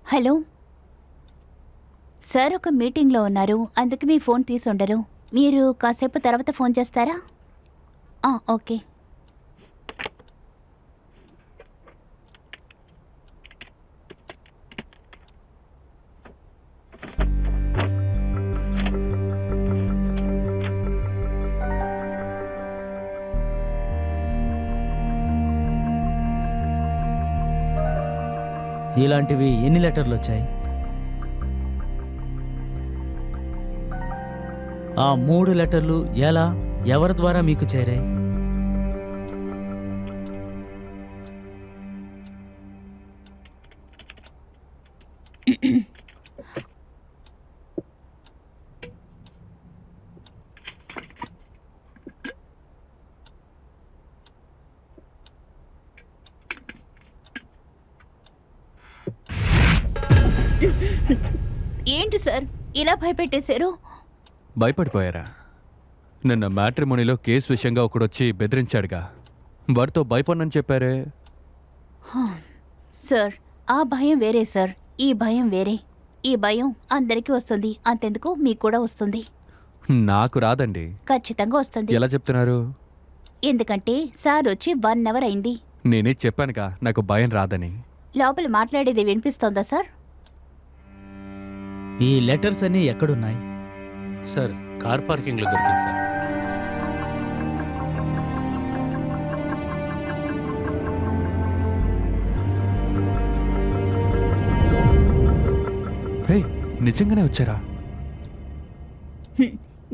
Hello sir, ఒక మీటింగ్లో ఉన్నారు, అందుకే మీ ఫోన్ తీసి ఉండరు. మీరు కాసేపు తర్వాత ఫోన్ చేస్తారా? ఓకే. ఇలాంటివి ఎన్ని లెటర్లు వచ్చాయి? ఆ 3 లెటర్లు ఎలా, ఎవరి ద్వారా మీకు చేరాయి? ఏంటి సార్ ఇలా భయపెట్టేశారు? భయపడిపోయారా? నిన్న మ్యాట్రిమోనీలో కేసు విషయంగా ఒకడొచ్చి బెదిరించాడుగా, వాడితో భయపడనని చెప్పారే. సార్, ఆ భయం వేరే సార్, ఈ భయం వేరే. ఈ భయం అందరికీ వస్తుంది, అంతెందుకు మీకు కూడా వస్తుంది. నాకు రాదండి. ఖచ్చితంగా వస్తుంది. ఎలా చెప్తున్నారు? ఎందుకంటే సార్ వచ్చి 1 అవర్ అయింది. నేనే చెప్పానుగా నాకు భయం రాదని. లోపల మాట్లాడేది వినిపిస్తోందా సార్? ఈ లెటర్స్ అన్నీ ఎక్కడున్నాయి? సార్, కార్ పార్కింగ్లో దొరికింది సార్. హే, నిజంగానే వచ్చారా?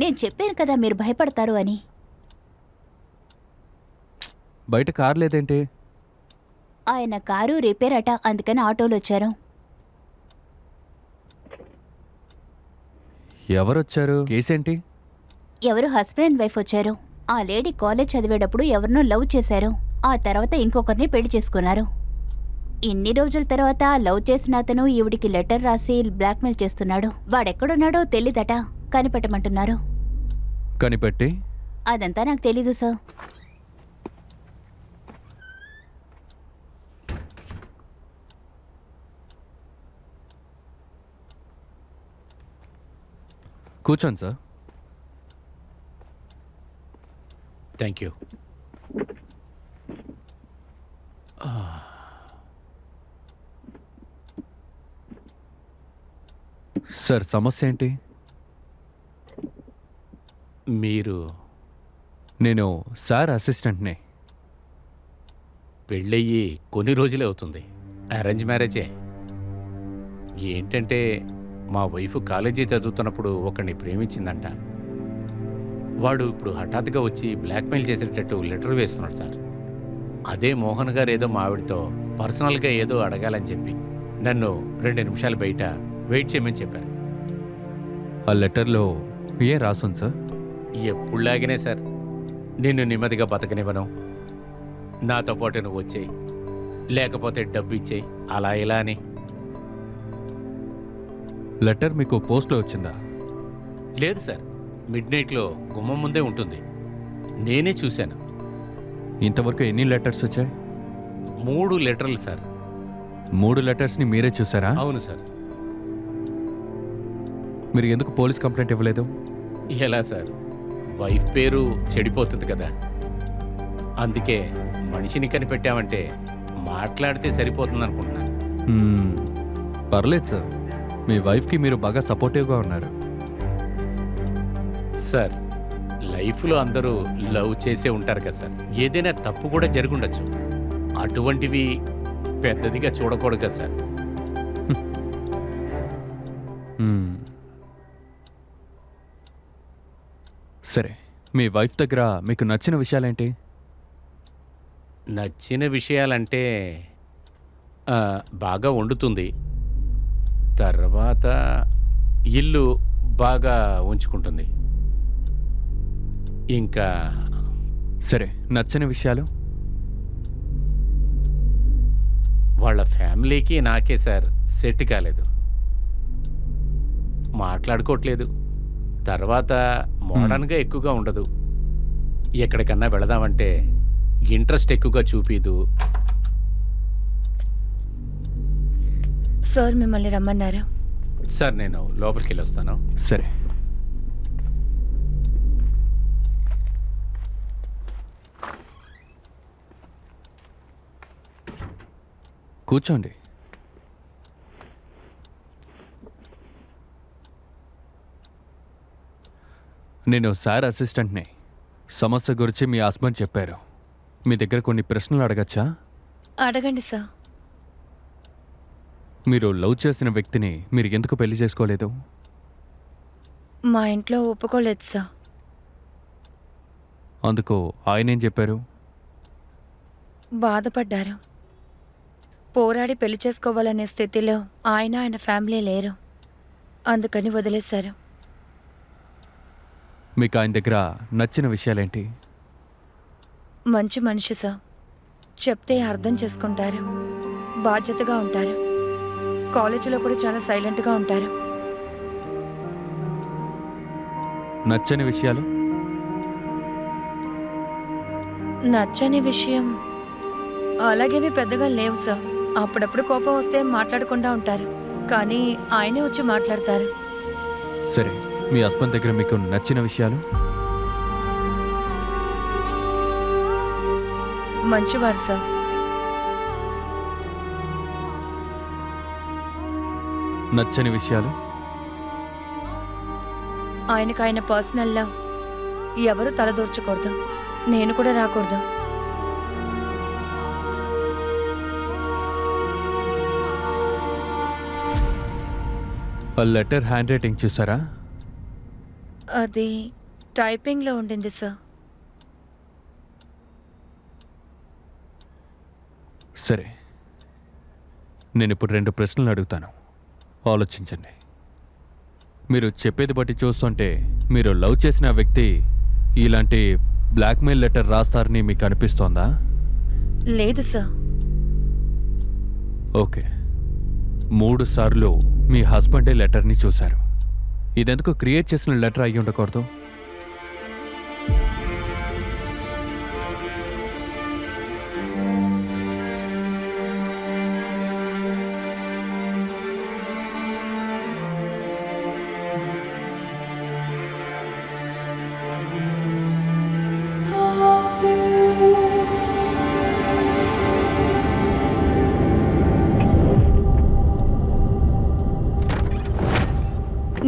నేను చెప్పాను కదా మీరు భయపడతారు అని. బయట కార్ లేదేంటి? ఆయన కారు రిపేర్ అట, అందుకని ఆటోలో వచ్చారు. ఎవరొచ్చారు? కేసేంటి? ఎవరు హస్బెండ్ అండ్ వైఫ్ వచ్చారు. ఆ లేడీ కాలేజ్ చదివేటప్పుడు ఎవరినో లవ్ చేశారు. ఆ తర్వాత ఇంకొకరిని పెళ్లి చేసుకున్నారు. ఇన్ని రోజుల తర్వాత లవ్ చేసిన అతను ఈవిడికి లెటర్ రాసి బ్లాక్మెయిల్ చేస్తున్నాడు. వాడెక్కడున్నాడో తెలీదట, కనిపెట్టమంటున్నారు. కనిపెట్టి? అదంతా నాకు తెలీదు సార్. కూర్చోండి సార్. Thank you. సార్, సమస్య ఏంటి? మీరు నేను సార్ అసిస్టెంట్ని. పెళ్ళయ్యి కొన్ని రోజులే అవుతుంది. అరేంజ్ మ్యారేజే. ఏంటంటే మా వైఫ్ కాలేజీ చదువుతున్నప్పుడు ఒకరిని ప్రేమించిందంట. వాడు ఇప్పుడు హఠాత్తుగా వచ్చి బ్లాక్మెయిల్ చేసేటట్టు లెటర్ వేస్తున్నాడు సార్. అదే మోహన్ గారు ఏదో మా ఆవిడతో పర్సనల్గా ఏదో అడగాలని చెప్పి నన్ను 2 నిమిషాలు బయట వెయిట్ చేయమని చెప్పారు. ఆ లెటర్లో ఏం రాసుంది సార్? ఎప్పుడులాగినే సార్, నిన్ను నెమ్మదిగా బతకనివ్వను, నాతో పాటు నువ్వు వచ్చేయి, లేకపోతే డబ్బు ఇచ్చేయి, అలా ఇలా అని. లెటర్ మీకు పోస్ట్లో వచ్చిందా? లేదు సార్, మిడ్నైట్లో గుమ్మం ముందే ఉంటుంది. నేనే చూశాను. ఇంతవరకు ఎన్ని లెటర్స్ వచ్చాయి? 3 లెటర్లు సార్. 3 లెటర్స్ని మీరే చూసారా? అవును సార్. మీరు ఎందుకు పోలీస్ కంప్లైంట్ ఇవ్వలేదు? ఎలా సార్, వైఫ్ పేరు చెడిపోతుంది కదా, అందుకే మనిషిని కనిపెట్టామంటే మాట్లాడితే సరిపోతుంది అనుకుంటున్నాను. పర్లేదు సార్, మీ వైఫ్కి మీరు బాగా సపోర్టివ్గా ఉన్నారు. సార్, లైఫ్లో అందరూ లవ్ చేసే ఉంటారు కదా సార్. ఏదైనా తప్పు కూడా జరుగుండొచ్చు, అటువంటివి పెద్దదిగా చూడకూడదు కదా సార్. సరే, మీ వైఫ్ దగ్గర మీకు నచ్చిన విషయాలేంటి? నచ్చిన విషయాలంటే బాగా వండుతుంది, తర్వాత ఇల్లు బాగా ఉంచుకుంటుంది, ఇంకా సరే, నచ్చని విషయాలు? వాళ్ళ ఫ్యామిలీకి నాకే సార్ సెట్ కాలేదు, మాట్లాడుకోవట్లేదు, తర్వాత మోడర్న్గా ఎక్కువగా ఉండదు, ఎక్కడికన్నా వెళదామంటే ఇంట్రెస్ట్ ఎక్కువగా చూపిదు. సార్ మిమ్మల్ని రమ్మన్నారు. సార్ నేను లోపలికి వెళ్ళి వస్తాను. సరే. కూర్చోండి. నేను సార్ అసిస్టెంట్ని. సమస్య గురించి మీ హస్బెండ్ చెప్పారు. మీ దగ్గర కొన్ని ప్రశ్నలు అడగచ్చా? అడగండి సార్. మీరు లవ్ చేసిన వ్యక్తిని మీరు ఎందుకు పెళ్లి చేసుకోలేదు? మా ఇంట్లో ఒప్పుకోలేదు సార్. అందుకు ఆయన ఏం చెప్పారు? బాధపడ్డారు. పోరాడి పెళ్లి చేసుకోవాలనే స్థితిలో ఆయన ఫ్యామిలీ లేరు. అందుకని వదిలేశారు. మీకు ఆయన దగ్గర నచ్చిన విషయాలేంటి? మంచి మనిషి సార్. చెప్తే అర్థం చేసుకుంటారు. బాధ్యతగా ఉంటారు. కాలేజీలో కూడా చాలా సైలెంట్గా ఉంటారు. నచ్చని విషయాలు? నచ్చని విషయం అలాగేవి పెద్దగా లేవు సార్. అప్పుడప్పుడు కోపం వస్తే మాట్లాడకుండా ఉంటారు, కానీ ఆయనే వచ్చి మాట్లాడతారు. సరే, మీ హస్బెండ్ దగ్గర మీకు నచ్చిన విషయాలు? మంచివారు సార్. నచ్చని విషయాలు? ఆయనకు ఆయన పర్సనల్లో ఎవరు తలదూర్చకూడదు, నేను కూడా రాకూడదు. ఆ లెటర్ హ్యాండ్ రైటింగ్ చూసారా? అది టైపింగ్లో ఉండింది సార్. సరే, నేను ఇప్పుడు 2 ప్రశ్నలు అడుగుతాను, ఆలోచించండి. మీరు చెప్పేది బట్టి చూస్తుంటే మీరు లవ్ చేసిన వ్యక్తి ఇలాంటి బ్లాక్మెయిల్ లెటర్ రాస్తారని మీకు అనిపిస్తోందా? లేదు సార్. ఓకే. 3 సార్లు మీ హస్బెండే లెటర్ని చూశారు. ఇదెందుకు క్రియేట్ చేసిన లెటర్ అయ్యి ఉండకూడదు?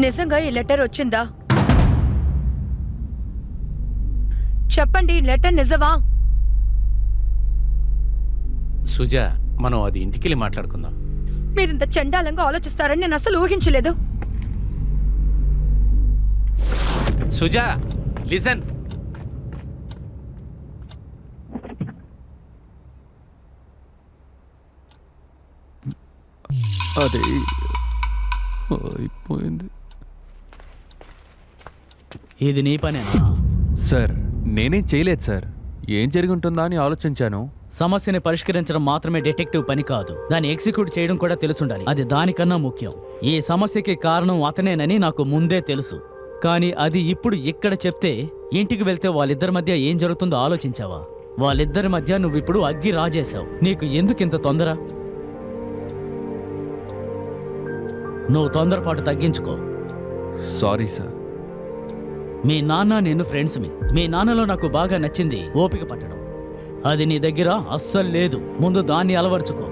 నిజంగా ఈ లెటర్ వచ్చిందా? చెప్పండి, ఈ లెటర్ నిజమా? సుజా, మనం అది ఇంటికెళ్ళి మాట్లాడుకుందాం. మీరింత చండాలంగా ఆలోచిస్తారని నేను అసలు ఊహించలేదు. సుజా, లిసన్. అదే అయిపోయింది. ఇది నీ పనేనా? సార్, నేనేం చేయలేదు సార్. ఏం జరిగి ఉంటుందా అని ఆలోచించాను. సమస్యని పరిష్కరించడం మాత్రమే డిటెక్టివ్ పని కాదు, దాన్ని ఎగ్జిక్యూట్ చేయడం కూడా తెలుసుండాలి. అది దానికన్నా ముఖ్యం. ఈ సమస్యకి కారణం అతనేనని నాకు ముందే తెలుసు, కానీ అది ఇప్పుడు ఇక్కడ చెప్తే ఇంటికి వెళ్తే వాళ్ళిద్దరి మధ్య ఏం జరుగుతుందో ఆలోచించావా? వాళ్ళిద్దరి మధ్య నువ్విప్పుడు అగ్గి రాజేశావు. నీకు ఎందుకింత తొందర? నువ్వు తొందరపాటు తగ్గించుకో. Sorry sir. మీ నాన్న నేను ఫ్రెండ్స్మి. మీ నాన్నలో నాకు బాగా నచ్చింది ఓపిక పట్టడం. అది నీ దగ్గర అస్సలు లేదు. ముందు దాన్ని అలవర్చుకో.